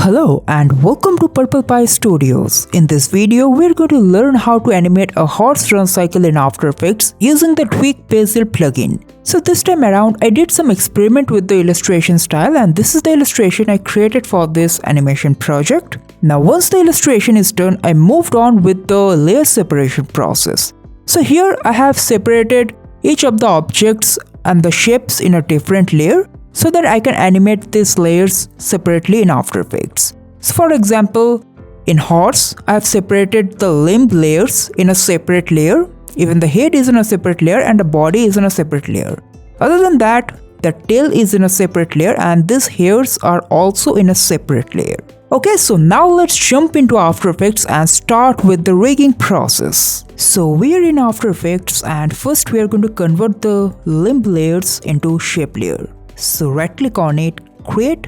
Hello and welcome to Purple Pie Studios. In this video, we're going to learn how to animate a horse run cycle in After Effects using the Tweak Bezier plugin. So this time around, I did some experiment with the illustration style, and this is the illustration I created for this animation project. Now once the illustration is done, I moved on with the layer separation process. So here I have separated each of the objects and the shapes in a different layer, so that I can animate these layers separately in After Effects. So for example, in horse, I have separated the limb layers in a separate layer, even the head is in a separate layer and the body is in a separate layer. Other than that, the tail is in a separate layer and these hairs are also in a separate layer. Okay, so now let's jump into After Effects and start with the rigging process. So we are in After Effects and first we are going to convert the limb layers into shape layer. So right click on it, create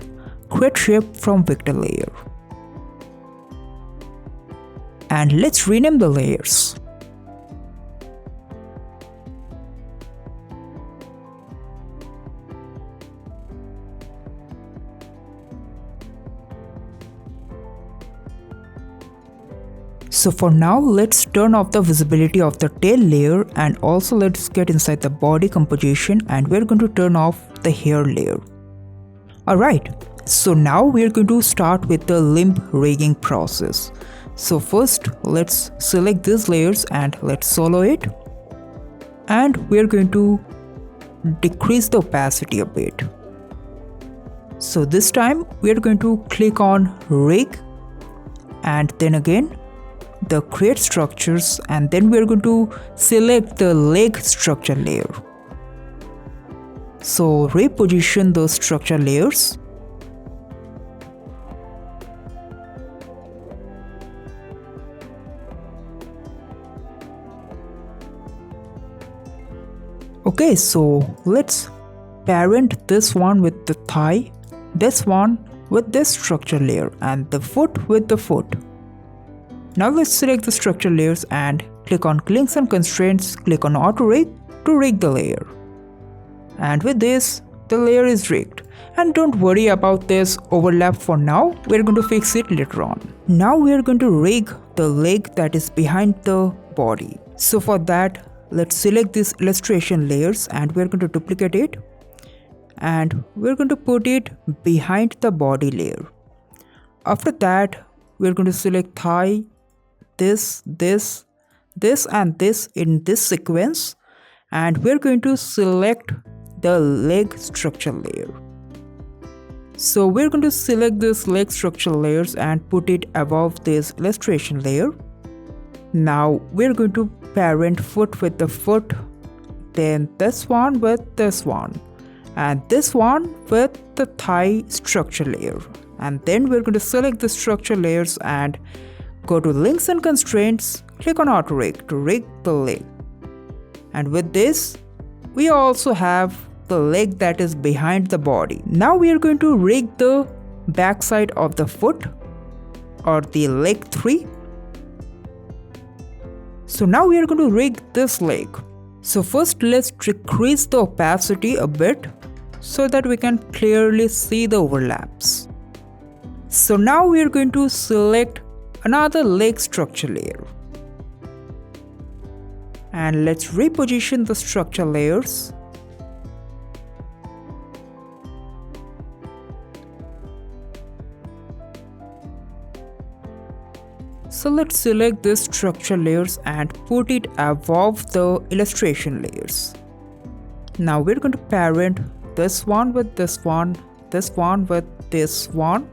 shape from vector layer. And let's rename the layers. So for now, let's turn off the visibility of the tail layer, and also let's get inside the body composition and we're going to turn off the hair layer. Alright, so now we're going to start with the limb rigging process. So first let's select these layers and let's solo it. And we're going to decrease the opacity a bit. So this time we're going to click on rig and then again the create structures, and then we are going to select the leg structure layer. So reposition those structure layers. Okay, so let's parent this one with the thigh, this one with this structure layer, and the foot with the foot. Now let's select the structure layers and click on Links and Constraints, click on Auto Rig to rig the layer. And with this, the layer is rigged. And don't worry about this overlap for now, we're going to fix it later on. Now we're going to rig the leg that is behind the body. So for that, let's select these illustration layers and we're going to duplicate it. And we're going to put it behind the body layer. After that, we're going to select thigh, this and this in this sequence, and we're going to select the leg structure layer. So we're going to select this leg structure layers and put it above this illustration layer. Now we're going to parent foot with the foot, then this one with this one, and this one with the thigh structure layer. And then we're going to select the structure layers and go to Links and Constraints, click on Auto Rig to rig the leg. And with this, we also have the leg that is behind the body. Now we are going to rig the backside of the foot or the leg 3. So now we are going to rig this leg. So first let's decrease the opacity a bit so that we can clearly see the overlaps. So now we are going to select another leg structure layer. And let's reposition the structure layers. So let's select this structure layers and put it above the illustration layers. Now we're going to parent this one with this one, this one with this one,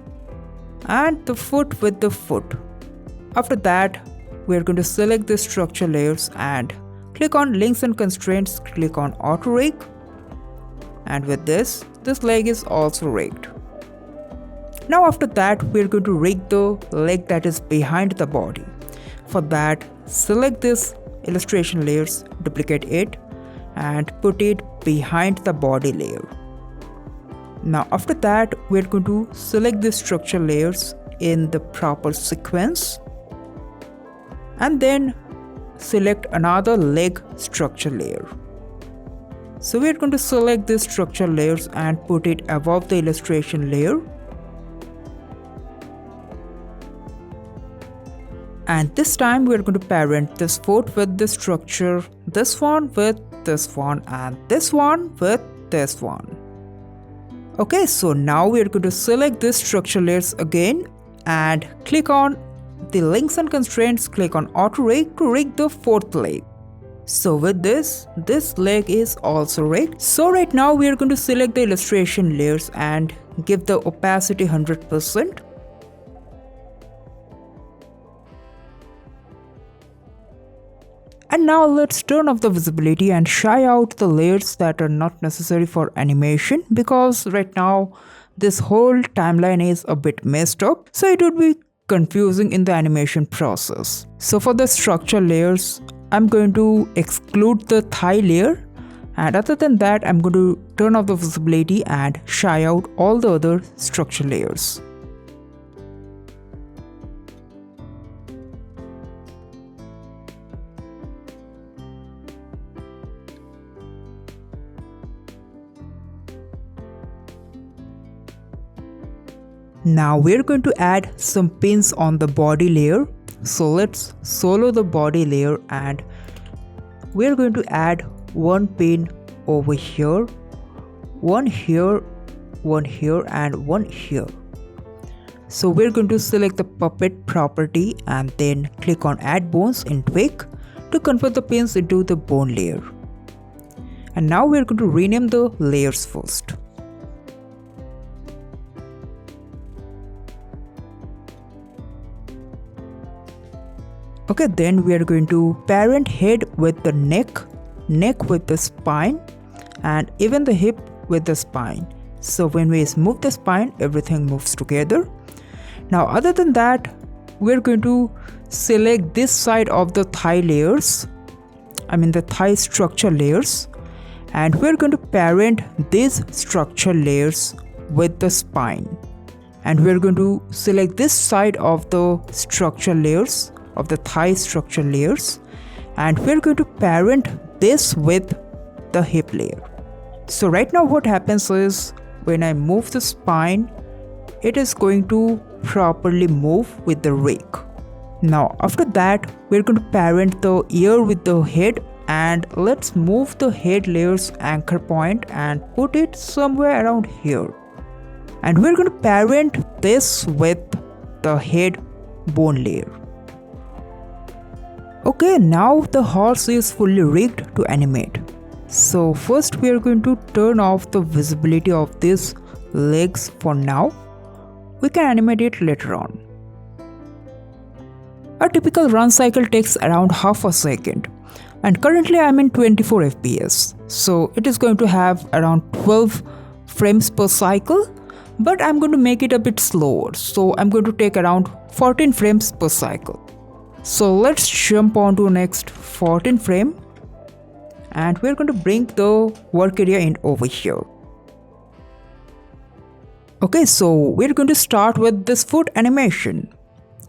and the foot with the foot. After that, we are going to select the structure layers and click on Links and Constraints, click on Auto Rig, and with this leg is also rigged. Now after that, we are going to rig the leg that is behind the body. For that, select this illustration layers, duplicate it, and put it behind the body layer. Now after that, we are going to select the structure layers in the proper sequence and then select another leg structure layer. So we are going to select these structure layers and put it above the illustration layer. And this time we are going to parent this foot with this structure, this one with this one, and this one with this one. Okay, so now we are going to select these structure layers again and click on the links and constraints, click on auto rig to rig the fourth leg. So with this leg is also rigged. So right now we are going to select the illustration layers and give the opacity 100%. And now let's turn off the visibility and shy out the layers that are not necessary for animation, because right now this whole timeline is a bit messed up, so it would be confusing in the animation process. So for the structure layers, I'm going to exclude the thigh layer, and other than that I'm going to turn off the visibility and shy out all the other structure layers. Now we're going to add some pins on the body layer. So let's solo the body layer and we're going to add one pin over here, one here, one here, and one here. So we're going to select the puppet property and then click on add bones in twig to convert the pins into the bone layer. And now we're going to rename the layers first. Okay, then we are going to parent head with the neck with the spine, and even the hip with the spine. So when we move the spine, everything moves together. Now other than that, we're going to select this side of the thigh layers, the thigh structure layers, and we're going to parent these structure layers with the spine. And we're going to select this side of the structure layers, of the thigh structure layers, and we're going to parent this with the hip layer. So right now what happens is when I move the spine, it is going to properly move with the rig. Now after that, we're going to parent the ear with the head, and let's move the head layer's anchor point and put it somewhere around here. And we're going to parent this with the head bone layer. Okay, now the horse is fully rigged to animate. So first we are going to turn off the visibility of these legs for now. We can animate it later on. A typical run cycle takes around half a second, and currently I'm in 24 FPS. So it is going to have around 12 frames per cycle, but I'm going to make it a bit slower. So I'm going to take around 14 frames per cycle. So let's jump on to next 14 frame, and we're going to bring the work area in over here. Okay, so we're going to start with this foot animation.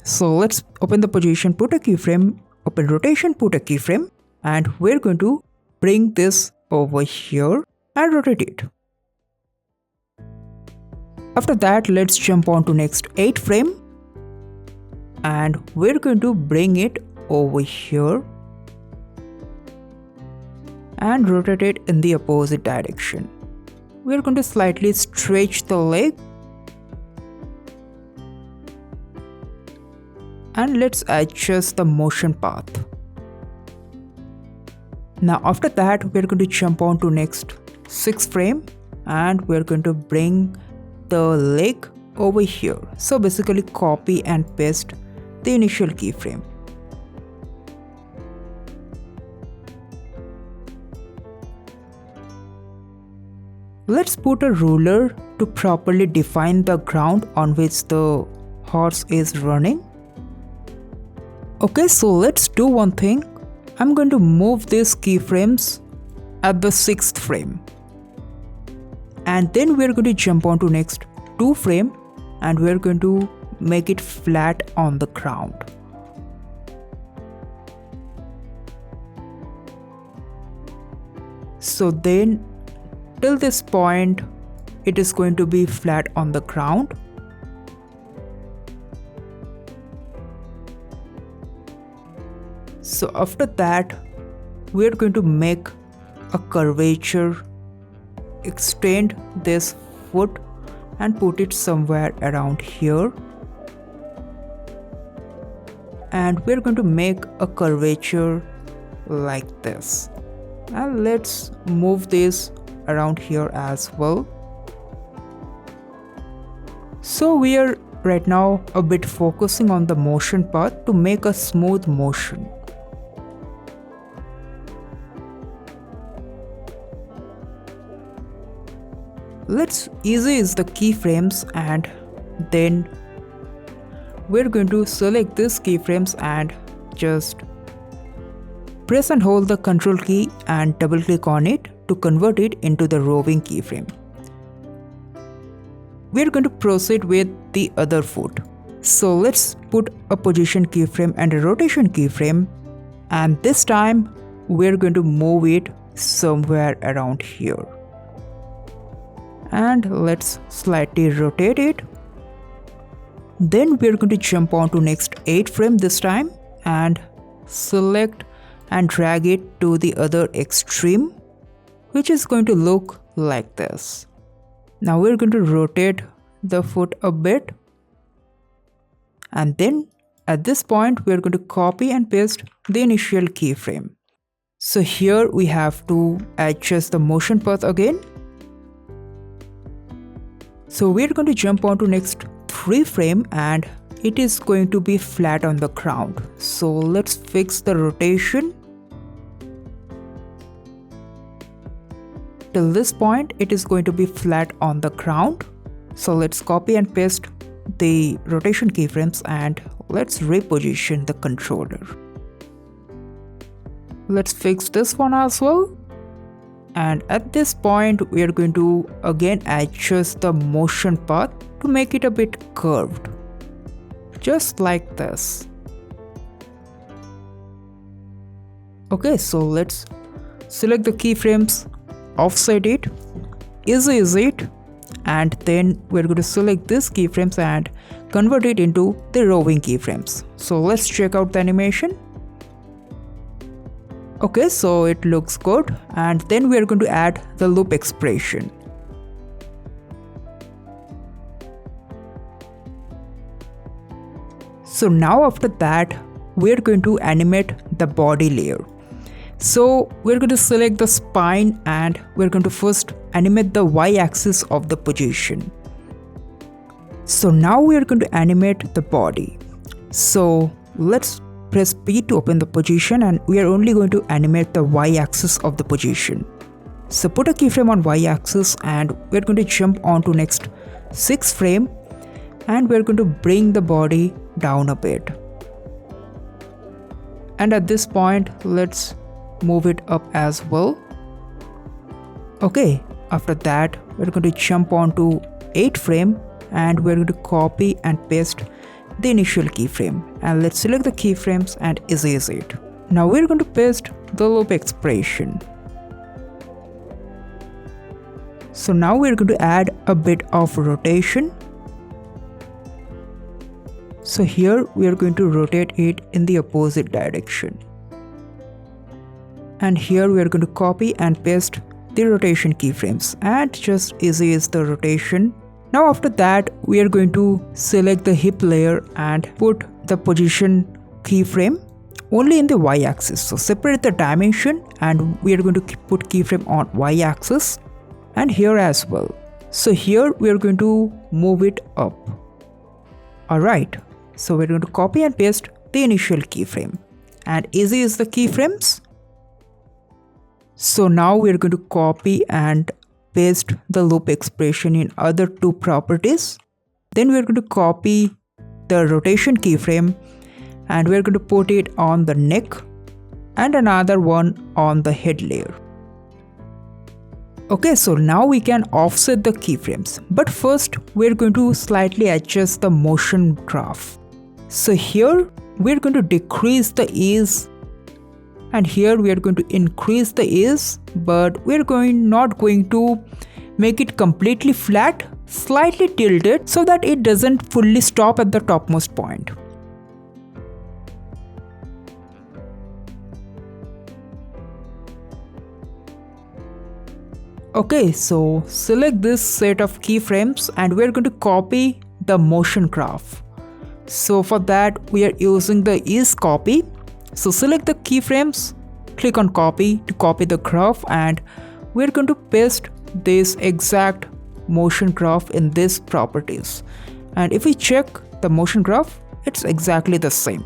So let's open the position, put a keyframe, open rotation, put a keyframe, and we're going to bring this over here and rotate it. After that, let's jump on to next 8 frame. And we're going to bring it over here and rotate it in the opposite direction. We're going to slightly stretch the leg, and let's adjust the motion path. Now after that, we're going to jump on to next 6 frame, and we're going to bring the leg over here. So basically copy and paste the initial keyframe. Let's put a ruler to properly define the ground on which the horse is running. Okay, so let's do one thing. I'm going to move these keyframes at the 6th frame. And then we're going to jump on to next 2 frame, and we're going to make it flat on the ground. So then till this point it is going to be flat on the ground. So after that, we are going to make a curvature, extend this foot and put it somewhere around here. And we're going to make a curvature like this. And let's move this around here as well. So we are right now a bit focusing on the motion part to make a smooth motion. Let's ease the keyframes, and then we're going to select this keyframes and just press and hold the Ctrl key and double click on it to convert it into the roving keyframe. We're going to proceed with the other foot. So let's put a position keyframe and a rotation keyframe, and this time we're going to move it somewhere around here. And let's slightly rotate it. Then we're going to jump on to next 8 frame this time and select and drag it to the other extreme, which is going to look like this. Now we're going to rotate the foot a bit, and then at this point we're going to copy and paste the initial keyframe. So here we have to adjust the motion path again. So we're going to jump on to next 3 frame and it is going to be flat on the ground. So let's fix the rotation. Till this point it is going to be flat on the ground. So let's copy and paste the rotation keyframes and let's reposition the controller. Let's fix this one as well. And at this point we are going to again adjust the motion path to make it a bit curved, just like this. Okay, so let's select the keyframes, offset it, ease it, and then we're going to select this keyframes and convert it into the roving keyframes. So let's check out the animation. Okay, so it looks good, and then we are going to add the loop expression. So now after that we are going to animate the body layer. So we're going to select the spine and we're going to first animate the y-axis of the position. So now we are going to animate the body. So let's press P to open the position, and we are only going to animate the y-axis of the position. So put a keyframe on y-axis and we're going to jump on to next 6 frame and we're going to bring the body down a bit. And at this point let's move it up as well. Okay, after that we're going to jump on to 8 frame and we're going to copy and paste the initial keyframe, and let's select the keyframes and ease it. Now we're going to paste the loop expression. So now we're going to add a bit of rotation. So here we are going to rotate it in the opposite direction. And here we are going to copy and paste the rotation keyframes and just ease the rotation. Now after that we are going to select the hip layer and put the position keyframe only in the y-axis. So separate the dimension and we are going to put keyframe on y-axis and here as well. So here we are going to move it up. Alright, so we're going to copy and paste the initial keyframe and ease the keyframes. So now we are going to copy and paste the loop expression in other 2 properties. Then we are going to copy the rotation keyframe and we are going to put it on the neck and another one on the head layer. Okay, so now we can offset the keyframes, but first we are going to slightly adjust the motion graph. So here we are going to decrease the ease and here we are going to increase the ease, but we are not going to make it completely flat, slightly tilted so that it doesn't fully stop at the topmost point. Okay, so select this set of keyframes and we're going to copy the motion graph. So for that we are using the ease copy. So select the keyframes, click on copy to copy the graph, and we're going to paste this exact motion graph in this properties. And if we check the motion graph, it's exactly the same.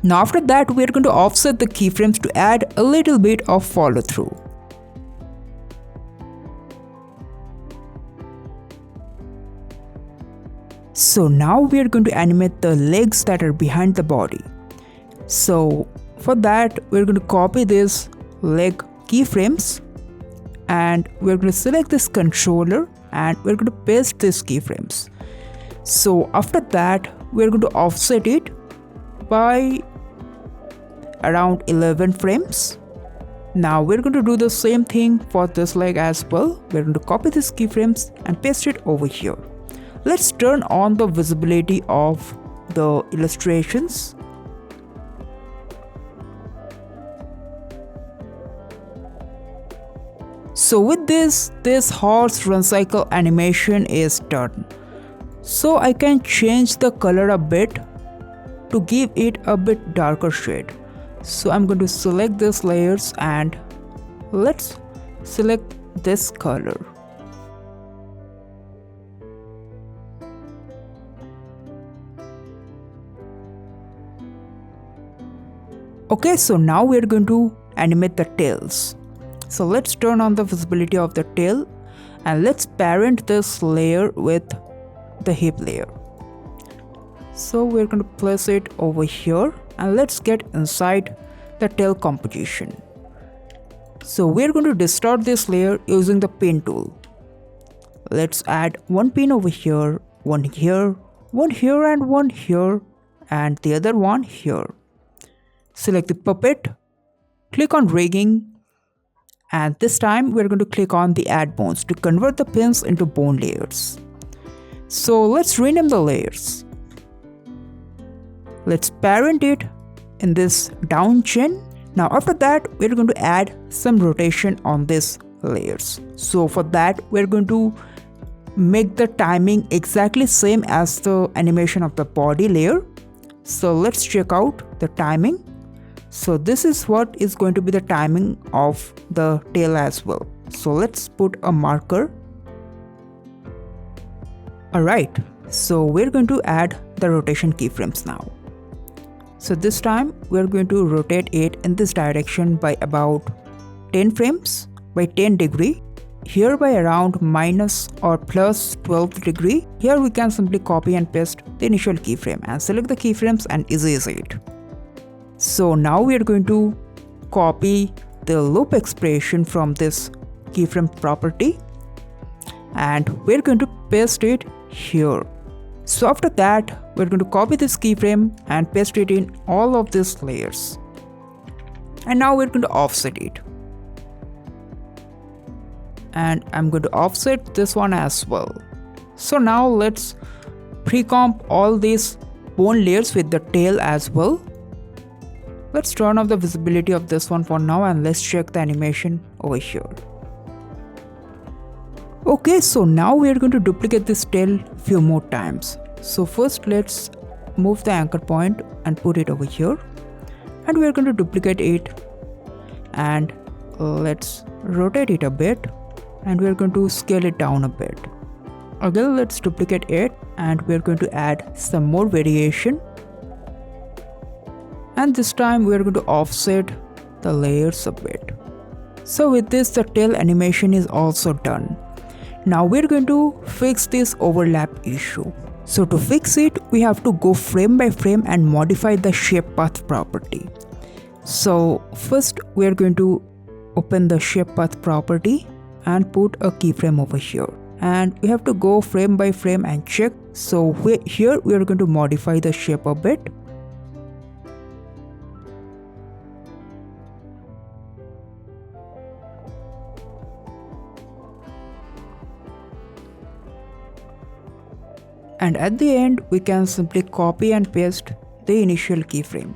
Now after that we are going to offset the keyframes to add a little bit of follow through. So now we are going to animate the legs that are behind the body. So for that we're going to copy this leg keyframes and we're going to select this controller and we're going to paste these keyframes. So after that we're going to offset it by around 11 frames. Now we're going to do the same thing for this leg as well. We're going to copy these keyframes and paste it over here. Let's turn on the visibility of the illustrations. So with this horse run cycle animation is done. So I can change the color a bit to give it a bit darker shade. So I'm going to select these layers and let's select this color. Okay, so now we're going to animate the tails. So let's turn on the visibility of the tail and let's parent this layer with the hip layer. So we're going to place it over here and let's get inside the tail composition. So we're going to distort this layer using the pin tool. Let's add one pin over here, one here, one here and one here, and the other one here. Select the puppet, click on rigging, and this time we're going to click on the add bones to convert the pins into bone layers. So let's rename the layers. Let's parent it in this down chain. Now after that we're going to add some rotation on these layers. So for that we're going to make the timing exactly same as the animation of the body layer. So let's check out the timing. So this is what is going to be the timing of the tail as well. So let's put a marker. Alright, so we're going to add the rotation keyframes now. So this time we're going to rotate it in this direction by about 10 frames by 10 degree. Here by around minus or plus 12 degree. Here we can simply copy and paste the initial keyframe and select the keyframes and ease it. So now we are going to copy the loop expression from this keyframe property and we're going to paste it here. So after that we're going to copy this keyframe and paste it in all of these layers. And now we're going to offset it. And I'm going to offset this one as well. So now let's pre-comp all these bone layers with the tail as well. Let's turn off the visibility of this one for now and let's check the animation over here. Okay, so now we are going to duplicate this tail few more times. So first let's move the anchor point and put it over here. And we are going to duplicate it and let's rotate it a bit and we are going to scale it down a bit. Again, let's duplicate it and we are going to add some more variation. And this time we are going to offset the layers a bit. So with this the tail animation is also done. Now we're going to fix this overlap issue. So to fix it we have to go frame by frame and modify the shape path property. So first we are going to open the shape path property and put a keyframe over here. And we have to go frame by frame and check. So here we are going to modify the shape a bit. And at the end we can simply copy and paste the initial keyframe.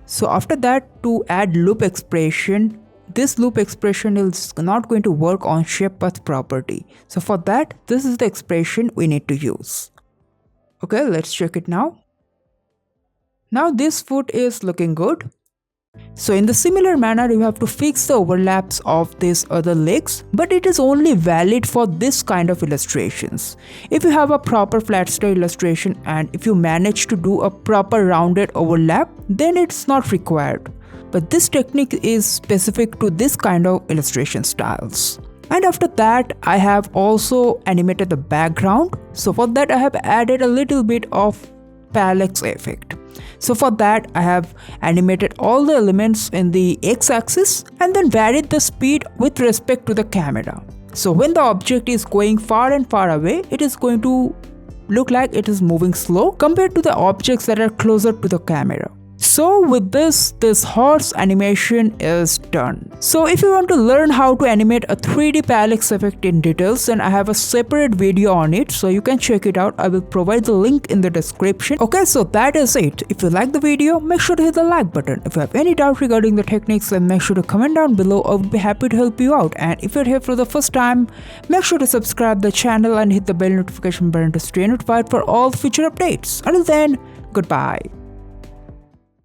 So after that, to add loop expression, this loop expression is not going to work on shape path property. So for that, this is the expression we need to use. Okay, let's check it now. Now this foot is looking good. So in the similar manner, you have to fix the overlaps of these other legs, but it is only valid for this kind of illustrations. If you have a proper flat square illustration and if you manage to do a proper rounded overlap, then it's not required. But this technique is specific to this kind of illustration styles. And after that, I have also animated the background. So for that, I have added a little bit of parallax effect. So for that, I have animated all the elements in the x-axis and then varied the speed with respect to the camera. So when the object is going far and far away, it is going to look like it is moving slow compared to the objects that are closer to the camera. So with this horse animation is done. So if you want to learn how to animate a 3D parallax effect in details, then I have a separate video on it, so you can check it out. I will provide the link in the description. Okay, so that is it. If you like the video, make sure to hit the like button. If you have any doubt regarding the techniques, then make sure to comment down below. I would be happy to help you out. And if you're here for the first time, make sure to subscribe the channel and hit the bell notification button to stay notified for all future updates. Until then, goodbye.